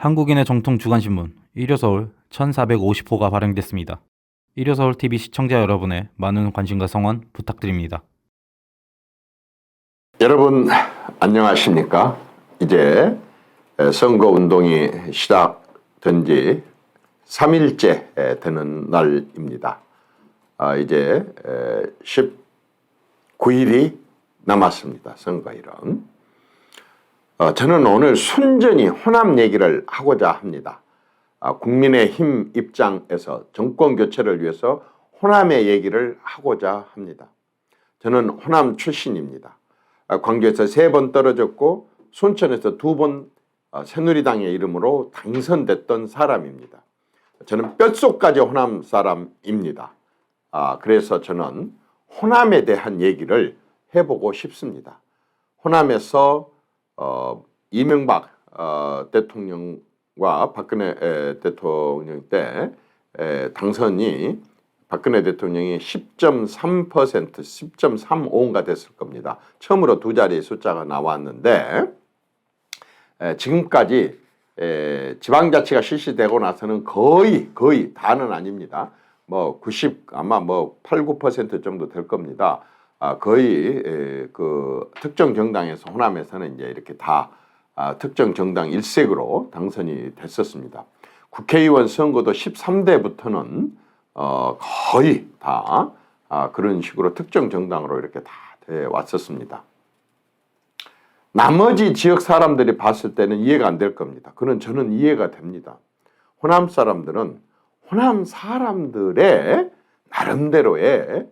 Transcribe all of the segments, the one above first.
한국인의 정통 주간신문 일요서울 1450호가 발행됐습니다. 일요서울TV 시청자 여러분의 많은 관심과 성원 부탁드립니다. 여러분 안녕하십니까? 이제 선거운동이 시작된 지 3일째 되는 날입니다. 이제 19일이 남았습니다. 선거일은. 저는 오늘 순전히 호남 얘기를 하고자 합니다. 국민의힘 입장에서 정권교체를 위해서 호남의 얘기를 하고자 합니다. 저는 호남 출신입니다. 광주에서 3번 떨어졌고 순천에서 2번 새누리당의 이름으로 당선됐던 사람입니다. 저는 뼛속까지 호남 사람입니다. 그래서 저는 호남에 대한 얘기를 해보고 싶습니다. 호남에서 이명박 대통령과 박근혜 대통령 때 당선이 박근혜 대통령이 10.3%, 10.35인가 됐을 겁니다. 처음으로 두 자리 숫자가 나왔는데 지금까지 지방자치가 실시되고 나서는 거의 다는 아닙니다. 뭐 90, 아마 뭐 8, 9% 정도 될 겁니다. 거의 그 특정 정당에서 호남에서는 이제 이렇게 다 특정 정당 일색으로 당선이 됐었습니다. 국회의원 선거도 13대부터는 거의 다 그런 식으로 특정 정당으로 이렇게 다 돼 왔었습니다. 나머지 지역 사람들이 봤을 때는 이해가 안 될 겁니다. 그건 저는 이해가 됩니다. 호남 사람들은 호남 사람들의 나름대로의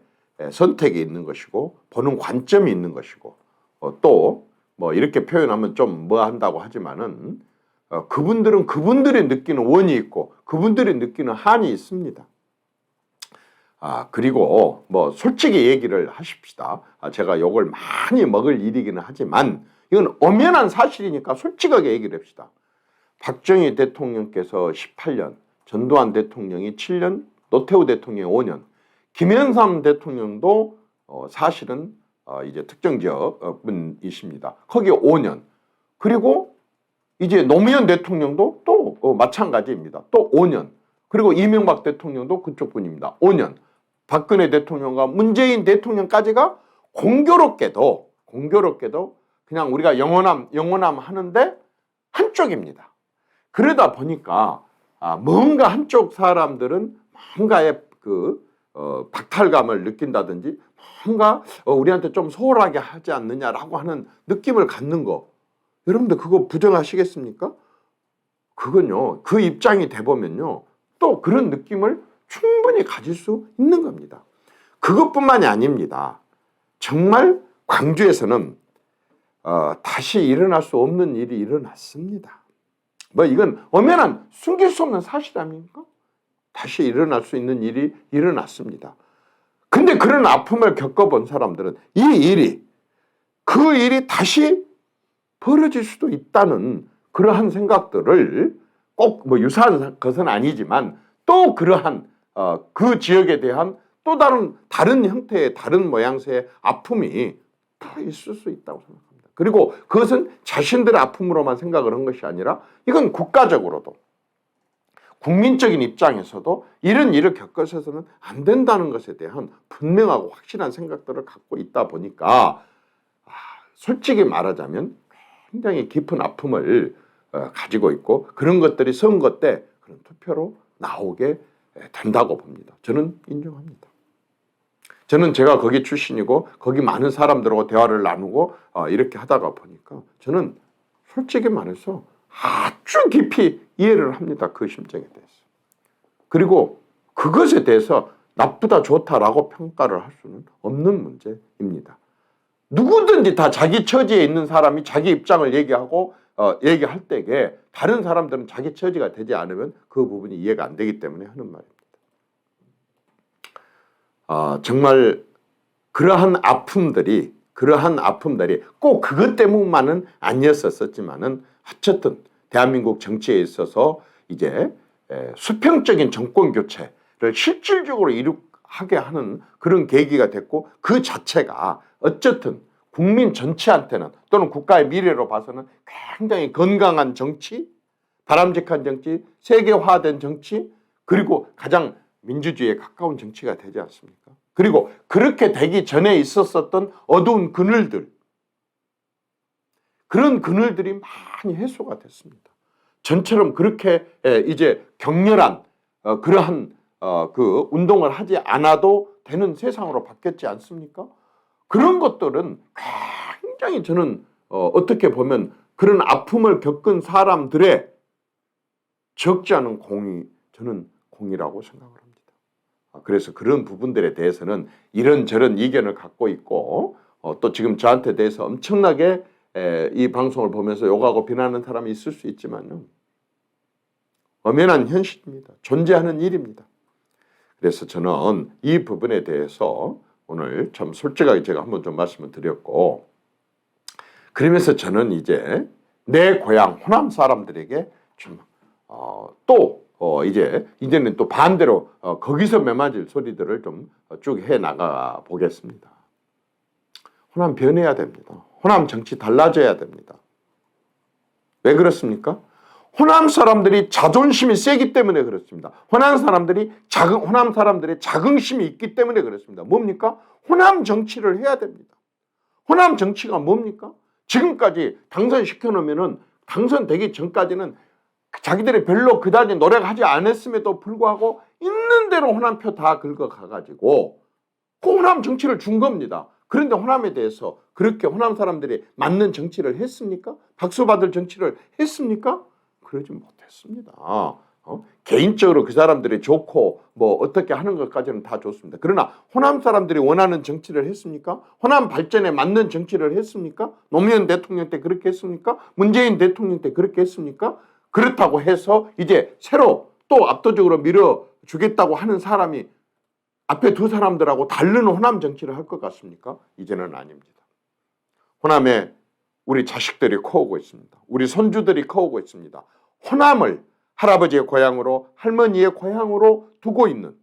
선택이 있는 것이고 보는 관점이 있는 것이고 또 뭐 이렇게 표현하면 좀 뭐 한다고 하지만은 그분들은 그분들이 느끼는 원이 있고 그분들이 느끼는 한이 있습니다. 그리고 뭐 솔직히 얘기를 하십시다. 제가 욕을 많이 먹을 일이기는 하지만 이건 엄연한 사실이니까 솔직하게 얘기를 합시다. 박정희 대통령께서 18년, 전두환 대통령이 7년, 노태우 대통령이 5년, 김영삼 대통령도 사실은 이제 특정 지역 분이십니다. 거기에 5년. 그리고 이제 노무현 대통령도 또 마찬가지입니다. 또 5년. 그리고 이명박 대통령도 그쪽 분입니다. 5년. 박근혜 대통령과 문재인 대통령까지가 공교롭게도 그냥 우리가 영원함 하는데 한쪽입니다. 그러다 보니까 뭔가 한쪽 사람들은 뭔가의 박탈감을 느낀다든지 뭔가 우리한테 좀 소홀하게 하지 않느냐라고 하는 느낌을 갖는 거. 여러분들 그거 부정하시겠습니까? 그건요. 그 입장이 돼보면요. 또 그런 느낌을 충분히 가질 수 있는 겁니다. 그것뿐만이 아닙니다. 정말 광주에서는 다시 일어날 수 없는 일이 일어났습니다. 뭐 이건 엄연한 숨길 수 없는 사실 아닙니까? 다시 일어날 수 있는 일이 일어났습니다. 근데 그런 아픔을 겪어본 사람들은 그 일이 다시 벌어질 수도 있다는 그러한 생각들을 꼭 뭐 유사한 것은 아니지만 또 그러한 그 지역에 대한 또 다른 형태의 다른 모양새의 아픔이 다 있을 수 있다고 생각합니다. 그리고 그것은 자신들의 아픔으로만 생각을 한 것이 아니라 이건 국가적으로도 국민적인 입장에서도 이런 일을 겪어서는 안 된다는 것에 대한 분명하고 확실한 생각들을 갖고 있다 보니까 솔직히 말하자면 굉장히 깊은 아픔을 가지고 있고 그런 것들이 선거 때 그런 투표로 나오게 된다고 봅니다. 저는 인정합니다. 저는 제가 거기 출신이고 거기 많은 사람들하고 대화를 나누고 이렇게 하다가 보니까 저는 솔직히 말해서 아주 깊이 이해를 합니다. 그 심정에 대해서. 그리고 그것에 대해서 나쁘다 좋다라고 평가를 할 수는 없는 문제입니다. 누구든지 다 자기 처지에 있는 사람이 자기 입장을 얘기하고 얘기할 때에 다른 사람들은 자기 처지가 되지 않으면 그 부분이 이해가 안 되기 때문에 하는 말입니다. 정말 그러한 아픔들이 꼭 그것 때문만은 아니었었지만은 어쨌든 대한민국 정치에 있어서 이제 수평적인 정권 교체를 실질적으로 하게 하는 그런 계기가 됐고 그 자체가 어쨌든 국민 전체한테는 또는 국가의 미래로 봐서는 굉장히 건강한 정치, 바람직한 정치, 세계화된 정치, 그리고 가장 민주주의에 가까운 정치가 되지 않습니까? 그리고 그렇게 되기 전에 있었던 어두운 그늘들, 그런 그늘들이 많이 해소가 됐습니다. 전처럼 그렇게 이제 격렬한 그러한 그 운동을 하지 않아도 되는 세상으로 바뀌었지 않습니까? 그런 것들은 굉장히 저는 어떻게 보면 그런 아픔을 겪은 사람들의 적지 않은 공이 저는 공이라고 생각을 합니다. 그래서 그런 부분들에 대해서는 이런저런 이견을 갖고 있고 또 지금 저한테 대해서 엄청나게 이 방송을 보면서 욕하고 비난하는 사람이 있을 수 있지만요. 엄연한 현실입니다. 존재하는 일입니다. 그래서 저는 이 부분에 대해서 오늘 참 솔직하게 제가 한번 좀 말씀을 드렸고, 그러면서 저는 이제 내 고향 호남 사람들에게 좀 이제는 또 반대로 거기서 매맞을 소리들을 좀 쭉 해 나가 보겠습니다. 호남 변해야 됩니다. 호남 정치 달라져야 됩니다. 왜 그렇습니까? 호남 사람들이 자존심이 세기 때문에 그렇습니다. 호남 사람들의 자긍심이 있기 때문에 그렇습니다. 뭡니까? 호남 정치를 해야 됩니다. 호남 정치가 뭡니까? 지금까지 당선시켜 놓으면은 당선되기 전까지는 자기들이 별로 그다지 노력하지 않았음에도 불구하고 있는 대로 호남표 다 긁어가가지고 그 호남 정치를 준 겁니다. 그런데 호남에 대해서 그렇게 호남 사람들이 맞는 정치를 했습니까? 박수 받을 정치를 했습니까? 그러지 못했습니다. 개인적으로 그 사람들이 좋고 뭐 어떻게 하는 것까지는 다 좋습니다. 그러나 호남 사람들이 원하는 정치를 했습니까? 호남 발전에 맞는 정치를 했습니까? 노무현 대통령 때 그렇게 했습니까? 문재인 대통령 때 그렇게 했습니까? 그렇다고 해서 이제 새로 또 압도적으로 밀어주겠다고 하는 사람이 앞에 두 사람들하고 다른 호남 정치를 할 것 같습니까? 이제는 아닙니다. 호남에 우리 자식들이 커오고 있습니다. 우리 손주들이 커오고 있습니다. 호남을 할아버지의 고향으로 할머니의 고향으로 두고 있는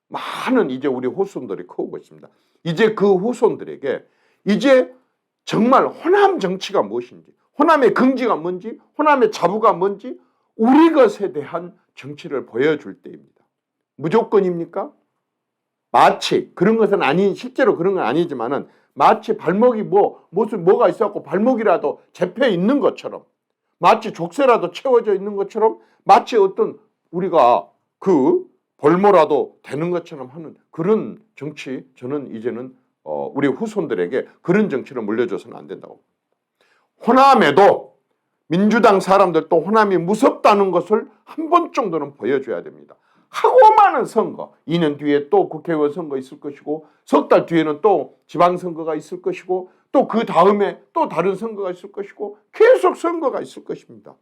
많은 이제 우리 후손들이 커오고 있습니다. 이제 그 후손들에게 이제 정말 호남 정치가 무엇인지, 호남의 긍지가 뭔지, 호남의 자부가 뭔지 우리 것에 대한 정치를 보여줄 때입니다. 무조건입니까? 마치 그런 것은 실제로 그런 건 아니지만은 마치 발목이 뭐가 있어갖고 발목이라도 잡혀 있는 것처럼, 마치 족쇄라도 채워져 있는 것처럼, 마치 어떤 우리가 그 볼모라도 되는 것처럼 하는 그런 정치, 저는 이제는 우리 후손들에게 그런 정치를 물려줘서는 안 된다고. 호남에도 민주당 사람들도 호남이 무섭다는 것을 한 번 정도는 보여줘야 됩니다. 하고 많은 선거, 2년 뒤에 또 국회의원 선거 있을 것이고 석 달 뒤에는 또 지방선거가 있을 것이고 또 그 다음에 또 다른 선거가 있을 것이고 계속 선거가 있을 것입니다.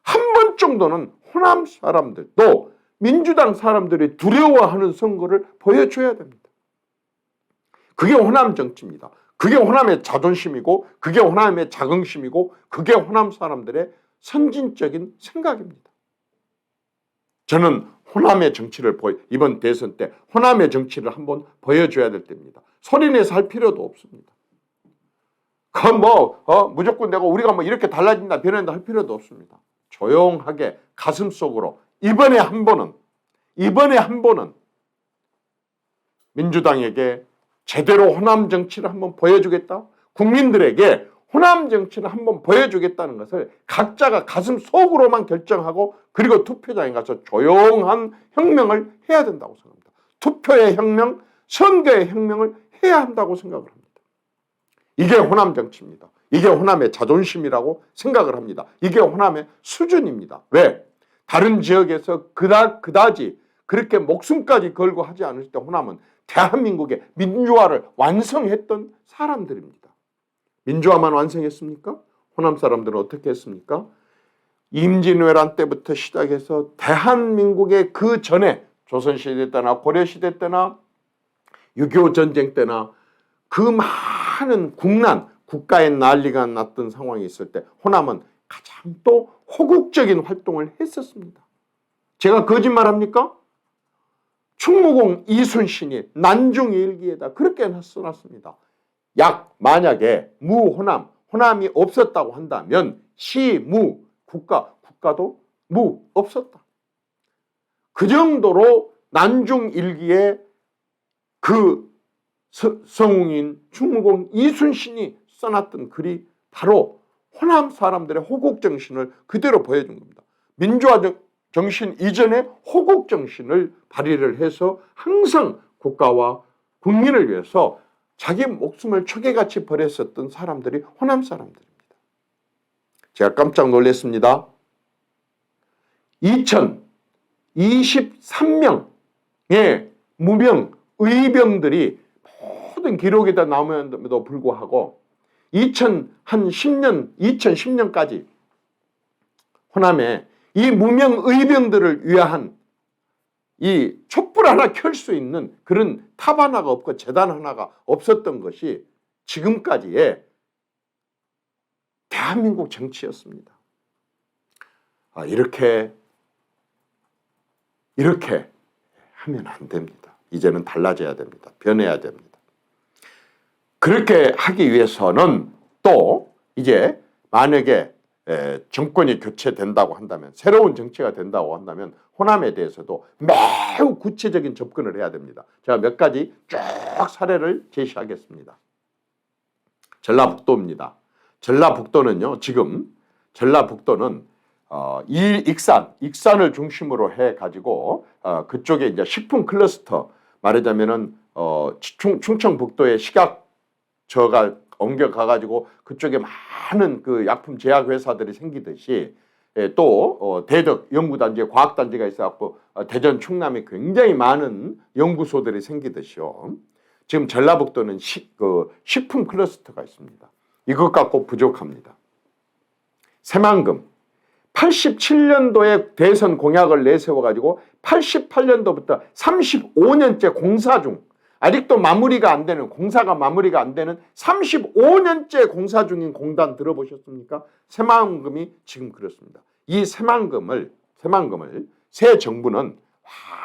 한 번 정도는 호남 사람들 또 민주당 사람들이 두려워하는 선거를 보여줘야 됩니다. 그게 호남 정치입니다. 그게 호남의 자존심이고 그게 호남의 자긍심이고 그게 호남 사람들의 선진적인 생각입니다. 저는 호남의 정치를 이번 대선 때 호남의 정치를 한번 보여줘야 될 때입니다. 소리내서 할 필요도 없습니다. 무조건 우리가 이렇게 달라진다 변한다 할 필요도 없습니다. 조용하게 가슴속으로 이번에 한 번은 민주당에게 제대로 호남 정치를 한번 보여주겠다. 국민들에게 호남 정치를 한번 보여주겠다는 것을 각자가 가슴 속으로만 결정하고 그리고 투표장에 가서 조용한 혁명을 해야 된다고 생각합니다. 투표의 혁명, 선거의 혁명을 해야 한다고 생각을 합니다. 이게 호남 정치입니다. 이게 호남의 자존심이라고 생각을 합니다. 이게 호남의 수준입니다. 왜? 다른 지역에서 그다지 그렇게 목숨까지 걸고 하지 않을 때 호남은 대한민국의 민주화를 완성했던 사람들입니다. 민주화만 완성했습니까? 호남 사람들은 어떻게 했습니까? 임진왜란 때부터 시작해서 대한민국의 그 전에 조선시대 때나 고려시대 때나 6.25 전쟁 때나 그 많은 국난, 국가의 난리가 났던 상황이 있을 때 호남은 가장 또 호국적인 활동을 했었습니다. 제가 거짓말합니까? 충무공 이순신이 난중일기에다 그렇게 써놨습니다. 만약에 호남이 없었다고 한다면 국가 국가도 없었다. 그 정도로 난중일기에 그 성웅인 충무공 이순신이 써놨던 글이 바로 호남 사람들의 호국 정신을 그대로 보여준 겁니다. 민주화 정신 이전에 호국 정신을 발휘를 해서 항상 국가와 국민을 위해서 자기 목숨을 초계같이 버렸었던 사람들이 호남 사람들입니다. 제가 깜짝 놀랐습니다. 2023명의 무명 의병들이 모든 기록에다 나옴에도 불구하고 2010년까지 호남에 이 무명 의병들을 위한 이 촛불 하나 켤 수 있는 그런 탑 하나가 없고 재단 하나가 없었던 것이 지금까지의 대한민국 정치였습니다. 이렇게 하면 안 됩니다. 이제는 달라져야 됩니다. 변해야 됩니다. 그렇게 하기 위해서는 또 이제 만약에 정권이 교체된다고 한다면, 새로운 정치가 된다고 한다면 호남에 대해서도 매우 구체적인 접근을 해야 됩니다. 제가 몇 가지 쭉 사례를 제시하겠습니다. 전라북도입니다. 전라북도는요, 지금 전라북도는 익산을 중심으로 해가지고 그쪽에 이제 식품 클러스터, 말하자면은 충청북도의 식약처가 옮겨가가지고 그쪽에 많은 그 약품 제약 회사들이 생기듯이 또 대덕 연구단지, 과학단지가 있어갖고 대전, 충남에 굉장히 많은 연구소들이 생기듯이요. 지금 전라북도는 식품 클러스터가 있습니다. 이것 갖고 부족합니다. 새만금 87년도에 대선 공약을 내세워가지고 88년도부터 35년째 공사 중, 아직도 마무리가 안 되는, 공사가 마무리가 안 되는 35년째 공사 중인 공단 들어보셨습니까? 새만금이 지금 그렇습니다. 이 새만금을 새 정부는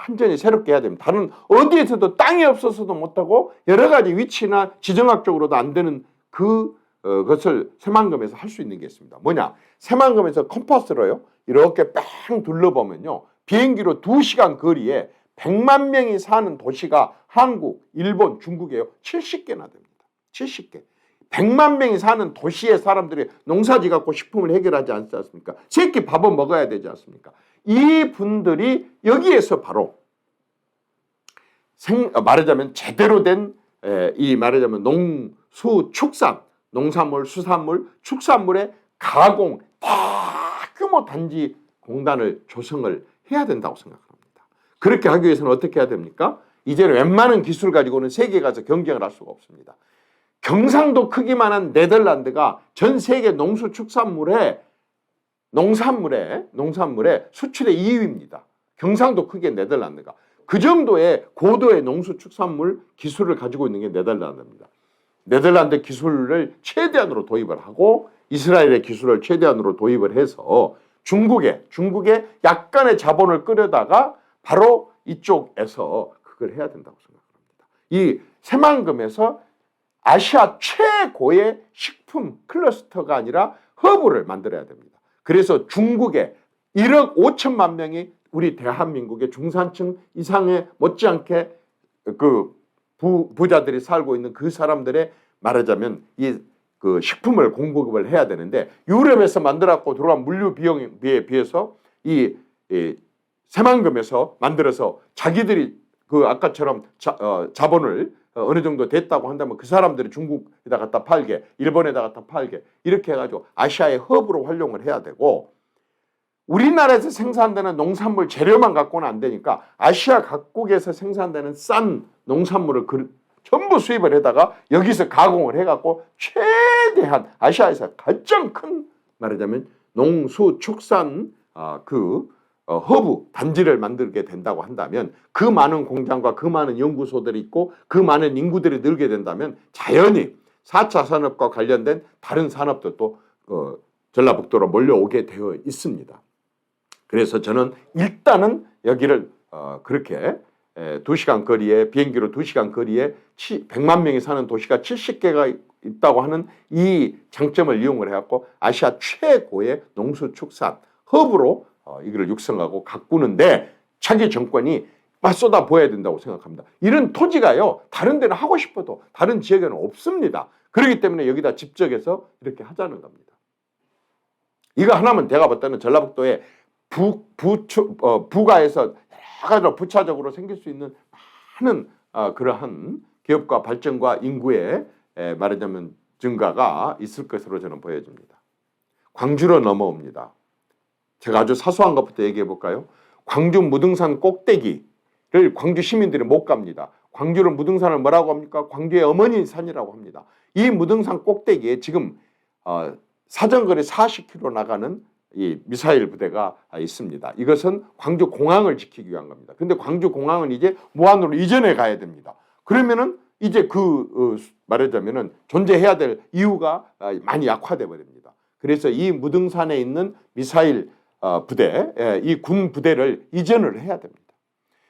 완전히 새롭게 해야 됩니다. 다른 어디에서도 땅이 없어서도 못하고 여러 가지 위치나 지정학적으로도 안 되는 그것을 새만금에서 할 수 있는 게 있습니다. 뭐냐? 새만금에서 컴파스로요, 이렇게 뺑 둘러보면요, 비행기로 2시간 거리에 100만 명이 사는 도시가 한국, 일본, 중국에요 70개나 됩니다. 70개. 100만 명이 사는 도시의 사람들이 농사지 갖고 식품을 해결하지 않지 않습니까? 새끼 밥은 먹어야 되지 않습니까? 이 분들이 여기에서 바로 말하자면 제대로 된 이 말하자면 농수축산, 농산물, 수산물, 축산물의 가공 대규모 단지 공단을 조성을 해야 된다고 생각합니다. 그렇게 하기 위해서는 어떻게 해야 됩니까? 이제는 웬만한 기술 가지고는 세계에 가서 경쟁을 할 수가 없습니다. 경상도 크기만한 네덜란드가 전 세계 농산물의 수출의 2위입니다. 경상도 크기의 네덜란드가. 그 정도의 고도의 농수축산물 기술을 가지고 있는 게 네덜란드입니다. 네덜란드 기술을 최대한으로 도입을 하고 이스라엘의 기술을 최대한으로 도입을 해서 중국에 약간의 자본을 끌어다가 바로 이쪽에서 그걸 해야 된다고 생각합니다. 이 새만금에서 아시아 최고의 식품 클러스터가 아니라 허브를 만들어야 됩니다. 그래서 중국에 1억 5천만 명이 우리 대한민국의 중산층 이상의 못지않게 그 부자들이 살고 있는 그 사람들의 말하자면 그 식품을 공급을 해야 되는데, 유럽에서 만들었고 들어간 물류 비용에 비해서 이 새만금에서 만들어서 자기들이 그 아까처럼 자본을 어느 정도 됐다고 한다면 그 사람들이 중국에다 갖다 팔게, 일본에다 갖다 팔게, 이렇게 해가지고 아시아의 허브로 활용을 해야 되고, 우리나라에서 생산되는 농산물 재료만 갖고는 안 되니까 아시아 각국에서 생산되는 싼 농산물을 전부 수입을 해다가 여기서 가공을 해갖고 최대한 아시아에서 가장 큰 말하자면 농수축산 허브 단지를 만들게 된다고 한다면, 그 많은 공장과 그 많은 연구소들이 있고 그 많은 인구들이 늘게 된다면 자연히 4차 산업과 관련된 다른 산업들도 전라북도로 몰려오게 되어 있습니다. 그래서 저는 일단은 여기를 그렇게 2시간 거리에, 비행기로 2시간 거리에 100만 명이 사는 도시가 70개가 있다고 하는 이 장점을 이용을 해갖고 아시아 최고의 농수축산 허브로 이걸 육성하고 가꾸는데 차기 정권이 맞쏟아 보여야 된다고 생각합니다. 이런 토지가요, 다른 데는 하고 싶어도 다른 지역에는 없습니다. 그렇기 때문에 여기다 집적해서 이렇게 하자는 겁니다. 이거 하나면 내가 볼 때는 전라북도에 부가에서 여러 가지로 부차적으로 생길 수 있는 많은 그러한 기업과 발전과 인구의 말하자면 증가가 있을 것으로 저는 보여집니다. 광주로 넘어옵니다. 제가 아주 사소한 것부터 얘기해 볼까요? 광주 무등산 꼭대기를 광주 시민들이 못 갑니다. 광주를 무등산을 뭐라고 합니까? 광주의 어머니 산이라고 합니다. 이 무등산 꼭대기에 지금 사정거리 40km 나가는 이 미사일 부대가 있습니다. 이것은 광주 공항을 지키기 위한 겁니다. 근데 광주 공항은 이제 무안으로 이전해 가야 됩니다. 그러면은 이제 말하자면은 존재해야 될 이유가 많이 약화돼 버립니다. 그래서 이 무등산에 있는 미사일 부대, 이 군 부대를 이전을 해야 됩니다.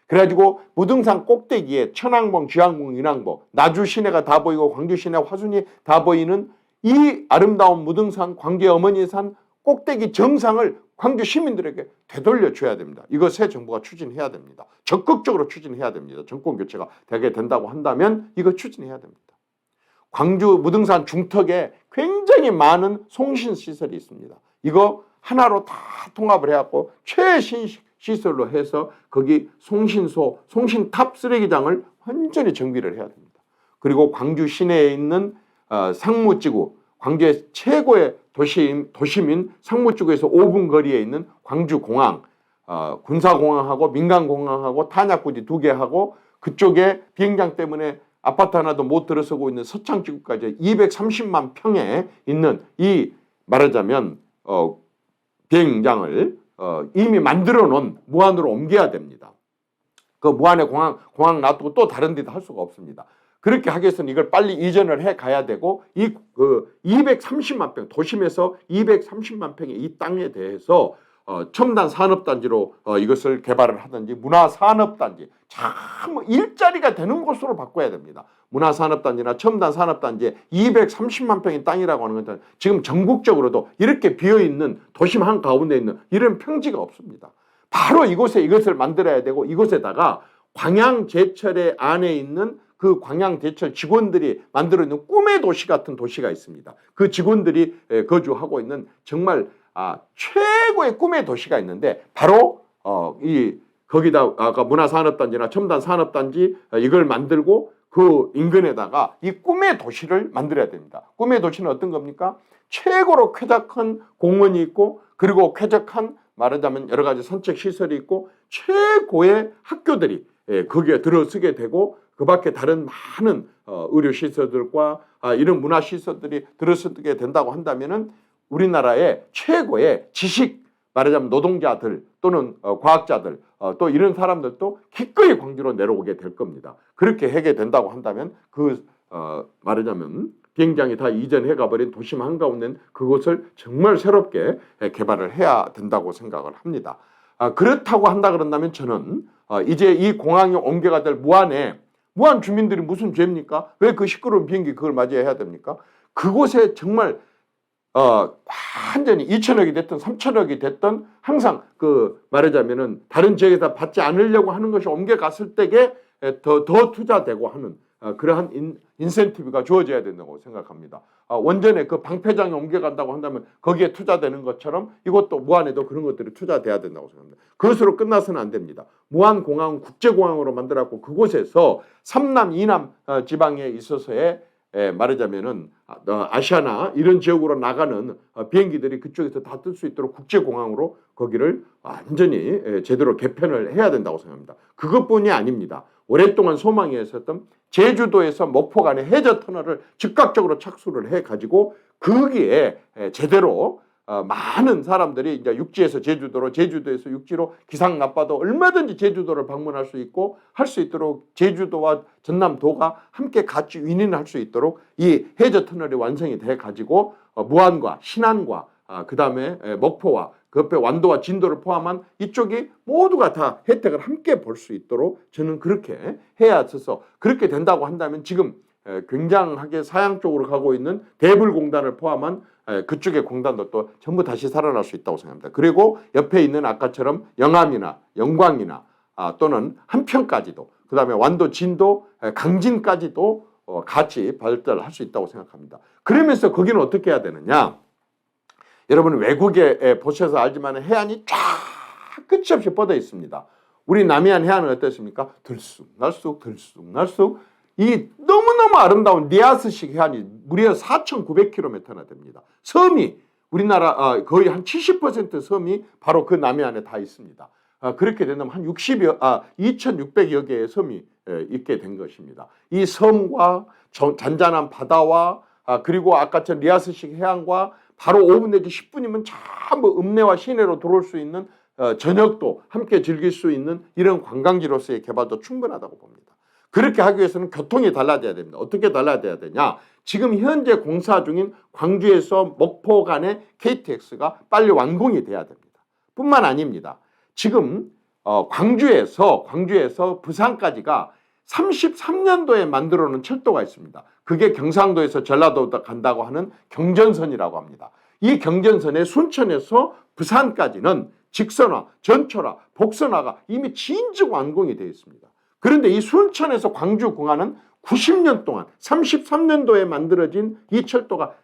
그래가지고 무등산 꼭대기에 천왕봉, 지왕봉, 인왕봉, 나주 시내가 다 보이고 광주 시내 화순이 다 보이는 이 아름다운 무등산 광주의 어머니 산 꼭대기 정상을 광주 시민들에게 되돌려 줘야 됩니다. 이거 새 정부가 추진해야 됩니다. 적극적으로 추진해야 됩니다. 정권 교체가 되게 된다고 한다면 이거 추진해야 됩니다. 광주 무등산 중턱에 굉장히 많은 송신 시설이 있습니다. 이거 하나로 다 통합을 해갖고 최신 시설로 해서 거기 송신소, 송신탑 쓰레기장을 완전히 정비를 해야 됩니다. 그리고 광주 시내에 있는 상무지구, 광주의 최고의 도시민 상무지구에서 5분 거리에 있는 광주공항, 군사공항하고 민간공항하고 탄약구지 2개하고 그쪽에 비행장 때문에 아파트 하나도 못 들어서고 있는 서창지구까지 230만 평에 있는 이 말하자면 비행장을 이미 만들어 놓은 무안으로 옮겨야 됩니다. 그 무안에 공항 놔두고 또 다른 데도 할 수가 없습니다. 그렇게 하기 위해서는 이걸 빨리 이전을 해 가야 되고, 230만 평, 도심에서 230만 평의 이 땅에 대해서 첨단 산업단지로 이것을 개발을 하든지 문화산업단지, 참 일자리가 되는 곳으로 바꿔야 됩니다. 문화산업단지나 첨단 산업단지에 230만 평의 땅이라고 하는 것은 지금 전국적으로도 이렇게 비어있는 도심 한가운데 있는 이런 평지가 없습니다. 바로 이곳에 이것을 만들어야 되고, 이곳에다가 광양제철의 안에 있는 그 광양제철 직원들이 만들어 있는 꿈의 도시 같은 도시가 있습니다. 그 직원들이 거주하고 있는 정말 최고의 꿈의 도시가 있는데, 바로 거기다 아까 문화산업단지나 첨단산업단지 이걸 만들고 그 인근에다가 이 꿈의 도시를 만들어야 됩니다. 꿈의 도시는 어떤 겁니까? 최고로 쾌적한 공원이 있고, 그리고 쾌적한 말하자면 여러 가지 산책 시설이 있고, 최고의 학교들이 거기에 들어서게 되고, 그 밖에 다른 많은 의료 시설들과 이런 문화 시설들이 들어서게 된다고 한다면은 우리나라의 최고의 지식, 말하자면 노동자들 또는 과학자들 또 이런 사람들도 기꺼이 광주로 내려오게 될 겁니다. 그렇게 하게 된다고 한다면 말하자면 비행장이 다 이전해 가버린 도심 한가운데 그곳을 정말 새롭게 개발을 해야 된다고 생각을 합니다. 그렇다고 한다 그런다면 저는 이제 이 공항이 옮겨가 될 무안 주민들이 무슨 죄입니까? 왜 그 시끄러운 비행기 그걸 맞이해야 됩니까? 그곳에 정말 완전히 2천억이 됐든 3천억이 됐든 항상 말하자면은 다른 지역에다 받지 않으려고 하는 것이 옮겨갔을 때에 더 투자되고 하는 그러한 인센티브가 주어져야 된다고 생각합니다. 원전에 그 방패장이 옮겨간다고 한다면 거기에 투자되는 것처럼 이것도 무안에도 그런 것들이 투자돼야 된다고 생각합니다. 그것으로 끝나서는 안 됩니다. 무안공항은 국제공항으로 만들었고, 그곳에서 3남, 2남 지방에 있어서의 말하자면은 아시아나 이런 지역으로 나가는 비행기들이 그쪽에서 다 뜰 수 있도록 국제공항으로 거기를 완전히 제대로 개편을 해야 된다고 생각합니다. 그것뿐이 아닙니다. 오랫동안 소망이 있었던 제주도에서 목포 간의 해저 터널을 즉각적으로 착수를 해가지고 거기에 제대로 많은 사람들이 이제 육지에서 제주도로, 제주도에서 육지로 기상 나빠도 얼마든지 제주도를 방문할 수 있고 할 수 있도록 제주도와 전남도가 함께 같이 윈윈할 수 있도록 이 해저 터널이 완성이 돼 가지고 무안과 신안과 그 다음에 목포와 그 옆에 완도와 진도를 포함한 이쪽이 모두가 다 혜택을 함께 볼 수 있도록 저는 그렇게 해야 해서, 그렇게 된다고 한다면 지금 굉장하게 사양 쪽으로 가고 있는 대불공단을 포함한 그쪽의 공단도 또 전부 다시 살아날 수 있다고 생각합니다. 그리고 옆에 있는 아까처럼 영암이나 영광이나 또는 한평까지도, 그 다음에 완도, 진도, 강진까지도 같이 발달할 수 있다고 생각합니다. 그러면서 거기는 어떻게 해야 되느냐? 여러분 외국에 보셔서 알지만 해안이 쫙 끝이 없이 뻗어 있습니다. 우리 남해안 해안은 어떻습니까? 들쑥날쑥 들쑥날쑥 이 너무너무 아름다운 니아스식 해안이 무려 4,900km나 됩니다. 섬이 우리나라 거의 한 70% 섬이 바로 그 남해안에 다 있습니다. 그렇게 된다면 한 2,600여 개의 섬이 있게 된 것입니다. 이 섬과 잔잔한 바다와 그리고 아까처럼 리아스식 해안과 바로 5분 내지 10분이면 전부 읍내와 시내로 들어올 수 있는 저녁도 함께 즐길 수 있는 이런 관광지로서의 개발도 충분하다고 봅니다. 그렇게 하기 위해서는 교통이 달라져야 됩니다. 어떻게 달라져야 되냐? 지금 현재 공사 중인 광주에서 목포 간의 KTX가 빨리 완공이 돼야 됩니다. 뿐만 아닙니다. 지금 광주에서 부산까지가 33년도에 만들어 놓은 철도가 있습니다. 그게 경상도에서 전라도 간다고 하는 경전선이라고 합니다. 이 경전선의 순천에서 부산까지는 직선화, 전철화, 복선화가 이미 진즉 완공이 되어 있습니다. 그런데 이 순천에서 광주 구간은 90년 동안 33년도에 만들어진 이 철도가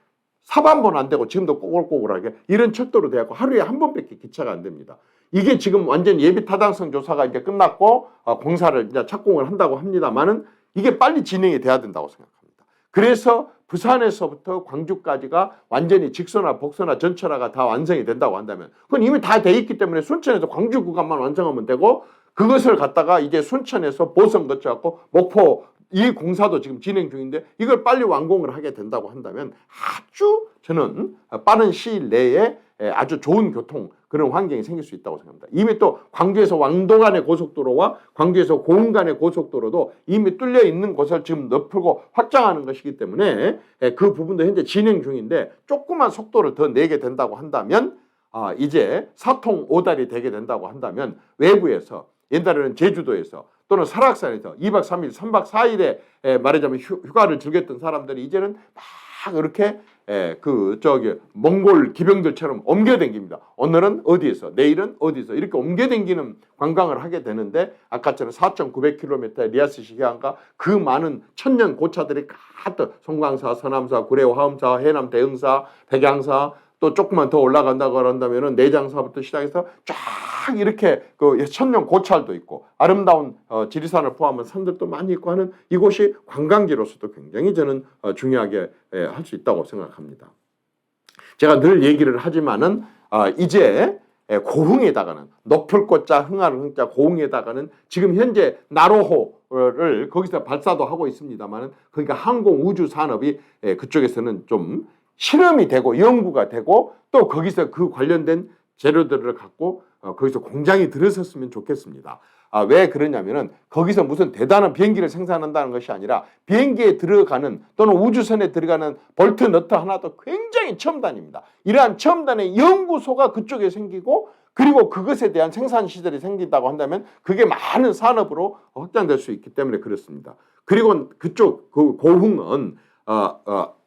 사반번 안 되고 지금도 꼬글꼬글하게 이런 철도로 되었고 하루에 한 번밖에 기차가 안 됩니다. 이게 지금 완전 예비 타당성 조사가 이제 끝났고 공사를 이제 착공을 한다고 합니다만은 이게 빨리 진행이 돼야 된다고 생각합니다. 그래서 부산에서부터 광주까지가 완전히 직선화, 복선화, 전철화가 다 완성이 된다고 한다면 그건 이미 다 돼 있기 때문에 순천에서 광주 구간만 완성하면 되고 그것을 갖다가 이제 순천에서 보성 거쳐갖고 목포 이 공사도 지금 진행 중인데 이걸 빨리 완공을 하게 된다고 한다면 아주 저는 빠른 시일 내에 아주 좋은 교통 그런 환경이 생길 수 있다고 생각합니다. 이미 또 광주에서 왕도 간의 고속도로와 광주에서 고흥 간의 고속도로도 이미 뚫려 있는 곳을 지금 넓히고 확장하는 것이기 때문에 그 부분도 현재 진행 중인데 조그만 속도를 더 내게 된다고 한다면 이제 사통 오달이 되게 된다고 한다면 외부에서 옛날에는 제주도에서 또는 설악산에서 2박 3일, 3박 4일에 말하자면 휴가를 즐겼던 사람들이 이제는 막 이렇게 몽골 기병들처럼 옮겨댕깁니다. 오늘은 어디에서, 내일은 어디서 이렇게 옮겨댕기는 관광을 하게 되는데 아까처럼 4,900km의 리아스식 해안과 그 많은 천년 고차들이 가득 송광사, 서남사, 구례 화엄사, 해남 대흥사, 백양사 또 조금만 더 올라간다고 한다면은 내장사부터 시작해서 쫙 이렇게 그 천년 고찰도 있고 아름다운 지리산을 포함한 산들도 많이 있고 하는 이곳이 관광지로서도 굉장히 저는 중요하게 할 수 있다고 생각합니다. 제가 늘 얘기를 하지만은 이제 고흥에다가는 높을꽃자 흥하는 흥자 고흥에다가는 지금 현재 나로호를 거기서 발사도 하고 있습니다만은 그러니까 항공 우주 산업이 그쪽에서는 좀 실험이 되고 연구가 되고 또 거기서 그 관련된 재료들을 갖고 거기서 공장이 들어섰으면 좋겠습니다. 왜 그러냐면은 거기서 무슨 대단한 비행기를 생산한다는 것이 아니라 비행기에 들어가는 또는 우주선에 들어가는 볼트 너트 하나도 굉장히 첨단입니다. 이러한 첨단의 연구소가 그쪽에 생기고 그리고 그것에 대한 생산 시설이 생긴다고 한다면 그게 많은 산업으로 확장될 수 있기 때문에 그렇습니다. 그리고 그쪽 그 고흥은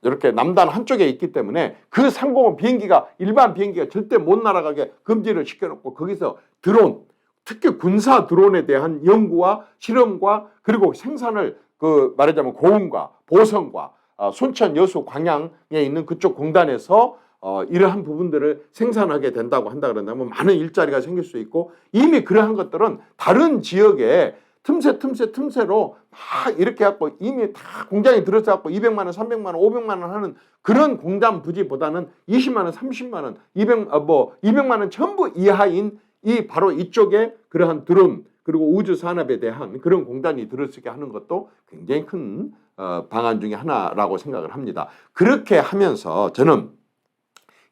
이렇게 남단 한쪽에 있기 때문에 그 상공은 일반 비행기가 절대 못 날아가게 금지를 시켜놓고 거기서 드론, 특히 군사 드론에 대한 연구와 실험과 그리고 생산을 말하자면 고흥과 보성과 순천, 여수, 광양에 있는 그쪽 공단에서 이러한 부분들을 생산하게 된다고 한다 그런다면 많은 일자리가 생길 수 있고 이미 그러한 것들은 다른 지역에 틈새로 막 이렇게 해갖고 이미 다 공장이 들어서 갖고 200만 원, 300만 원, 500만 원 하는 그런 공장 부지보다는 20만 원, 30만 원, 200만 원 전부 이하인 이 바로 이쪽에 그러한 드론 그리고 우주 산업에 대한 그런 공단이 들어서게 하는 것도 굉장히 큰 방안 중에 하나라고 생각을 합니다. 그렇게 하면서 저는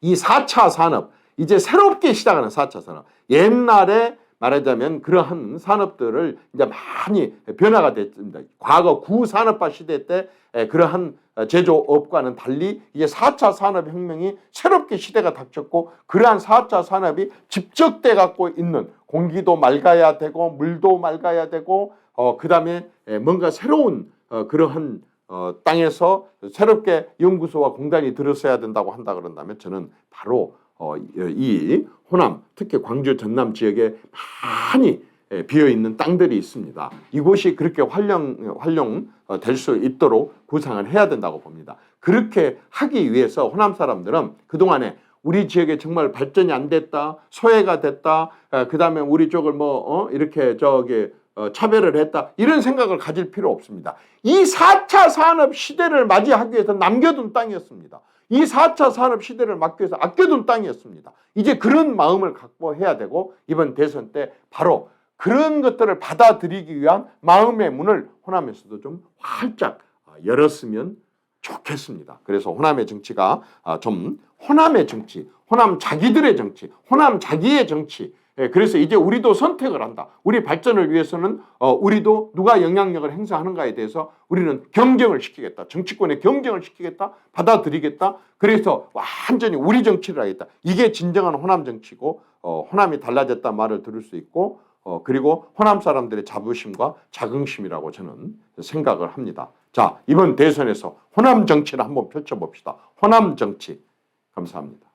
이 4차 산업, 이제 새롭게 시작하는 4차 산업, 옛날에 말하자면 그러한 산업들을 이제 많이 변화가 됐습니다. 과거 구산업화 시대 때 그러한 제조업과는 달리 이제 4차 산업혁명이 새롭게 시대가 닥쳤고 그러한 4차 산업이 집적돼 갖고 있는 공기도 맑아야 되고 물도 맑아야 되고 그 다음에 뭔가 새로운 그러한 땅에서 새롭게 연구소와 공단이 들어서야 된다고 한다 그런다면 저는 바로 이 호남, 특히 광주 전남 지역에 많이 비어있는 땅들이 있습니다. 이곳이 그렇게 활용될 수 있도록 구상을 해야 된다고 봅니다. 그렇게 하기 위해서 호남 사람들은 그동안에 우리 지역에 정말 발전이 안 됐다, 소외가 됐다, 그 다음에 우리 쪽을 이렇게 차별을 했다, 이런 생각을 가질 필요 없습니다. 이 4차 산업 시대를 맞이하기 위해서 남겨둔 땅이었습니다. 이 4차 산업 시대를 막기 위해서 아껴둔 땅이었습니다. 이제 그런 마음을 갖고 해야 되고, 이번 대선 때 바로 그런 것들을 받아들이기 위한 마음의 문을 호남에서도 좀 활짝 열었으면 좋겠습니다. 그래서 호남의 정치가 좀 호남의 정치, 호남 자기들의 정치, 호남 자기의 정치, 그래서 이제 우리도 선택을 한다. 우리 발전을 위해서는 우리도 누가 영향력을 행사하는가에 대해서 우리는 경쟁을 시키겠다. 정치권에 경쟁을 시키겠다. 받아들이겠다. 그래서 완전히 우리 정치를 하겠다. 이게 진정한 호남 정치고, 호남이 달라졌다 말을 들을 수 있고, 그리고 호남 사람들의 자부심과 자긍심이라고 저는 생각을 합니다. 자, 이번 대선에서 호남 정치를 한번 펼쳐봅시다. 호남 정치. 감사합니다.